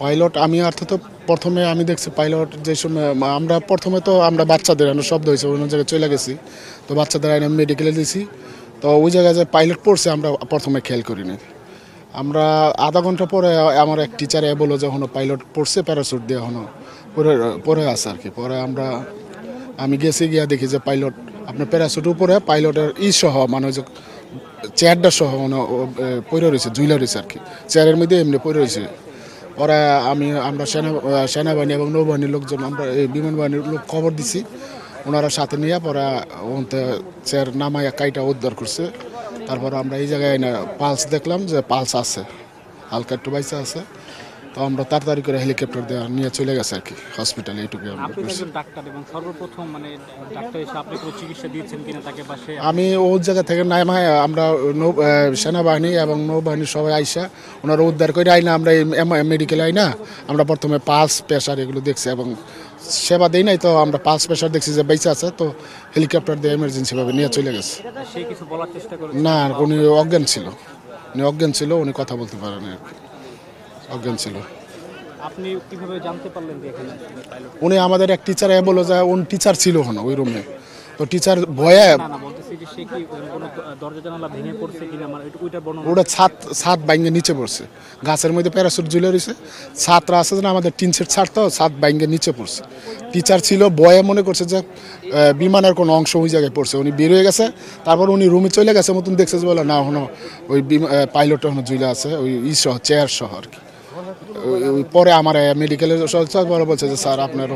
Pilot আমি অর্থাৎ প্রথমে আমি দেখছি পাইলট যে সময় আমরা প্রথমে তো আমরা বাচ্চাদের শব্দ হয়েছে অন্য জায়গায় চলে গেছি, তো বাচ্চাদের আইনে মেডিকেলে দিয়েছি। তো ওই জায়গায় যে পাইলট পড়ছে আমরা প্রথমে খেয়াল করিনি। আমরা আধা ঘন্টা পরে আমার এক টিচার বললো যে এখনো পাইলট পড়ছে, প্যারাসুট দিয়ে এখনো পরে পরে আছে আর কি। পরে আমি গেছি, গিয়া দেখি যে পাইলট আপনার প্যারাসুট উপরে পাইলটের সহ মানে ওই যে চেয়ারটা সহ মানে পড়ে রয়েছে, ঝুলে রয়েছে আর কি, চেয়ারের মধ্যে এমনি পড়ে রয়েছে। ওরা আমরা সেনাবাহিনী এবং নৌবাহিনীর লোকজন, আমরা এই বিমান বাহিনীর লোক খবর দিছি, ওনারা সাথে নিয়ে পরে চেয়ার নামাইয়া কাইটা উদ্ধার করছে। তারপর আমরা এই জায়গায় পালস দেখলাম যে পালস আছে, হালকা একটু বাইসা আছে। তো আমরা তাড়াতাড়ি করে হেলিকপ্টার দেওয়া নিয়ে চলে গেছে আর কি হসপিটালে। এইটুকু আমি ওই জায়গা থেকে নামায় আমরা সেনাবাহিনী এবং নৌবাহিনী সবাই আইসা ওনারা উদ্ধার করে আইনা আমরা এই মেডিকেলে আইনা আমরা প্রথমে পালস প্রেশার এগুলো দেখছি এবং সেবা দেই নাই। তো আমরা পালস প্রেশার দেখছি যে বেঁচে আছে, তো হেলিকপ্টার দিয়ে এমার্জেন্সিভাবে নিয়ে চলে গেছে। না, উনি অজ্ঞান ছিল, উনি কথা বলতে পারেন আর কি, অজ্ঞান ছিল। আপনি কিভাবে জানতে পারলেন যে এখানে পাইলট? উনি আমাদের এক টিচার বললো যে উনি টিচার ছিল ওই রুমে, তো টিচার ভয়ে বলতেছি যে সে কি কোনো দরজা জানালা ভেঙে পড়ছে কিনা, মানে ওইটা বর্ণনা। ওটা ছাদ ভাঙে নিচে পড়ছে, গাছের মধ্যে প্যারাসুট ঝুলে রয়েছে, ছাদরা আছে না আমাদের টিন সেট ছাদ, তো ছাদ ভাঙে নিচে পড়ছে। টিচার ছিল ভয়ে মনে করছে যে বিমানের কোনো অংশ ওই জায়গায় পড়ছে, উনি বের হয়ে গেছে। তারপর উনি রুমে চলে গেছে, মতন দেখছে যে বলে না এখনো ওই পাইলটটা এখনো ঝুলে আছে ওই সহ চেয়ার সহ আর কি। পরে আমার মেডিকেলের বড় বলছে যে স্যার আপনার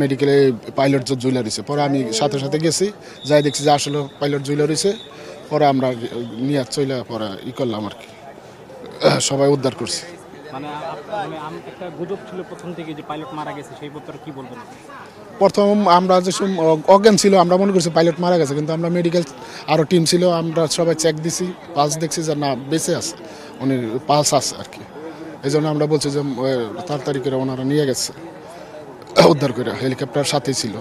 মেডিকেলে পাইলট জুইলা রয়েছে। পরে আমি সাথে সাথে গেছি, যাই দেখছি যে আসলে পাইলট জুইলা রয়েছে। পরে আমরা নিয়ে চলে পরে করলাম আর কি, সবাই উদ্ধার করছি। মানে একটা গুজব ছিল প্রথম থেকে যে পাইলট মারা গেছে, সেই ব্যাপারে কি বলবেন? প্রথম আমরা যে অজ্ঞান ছিল আমরা মনে করছি পাইলট মারা গেছে, কিন্তু আমরা মেডিকেল আরও টিম ছিল, আমরা সবাই চেক দিছি, পালস দেখছি যে না বেঁচে আছে, উনি পালস আছে আর কি। এই জন্য আমরা বলছি যে তাড়াতাড়ি করে ওনারা নিয়ে গেছে উদ্ধার করে, হেলিকপ্টার সাথেই ছিল।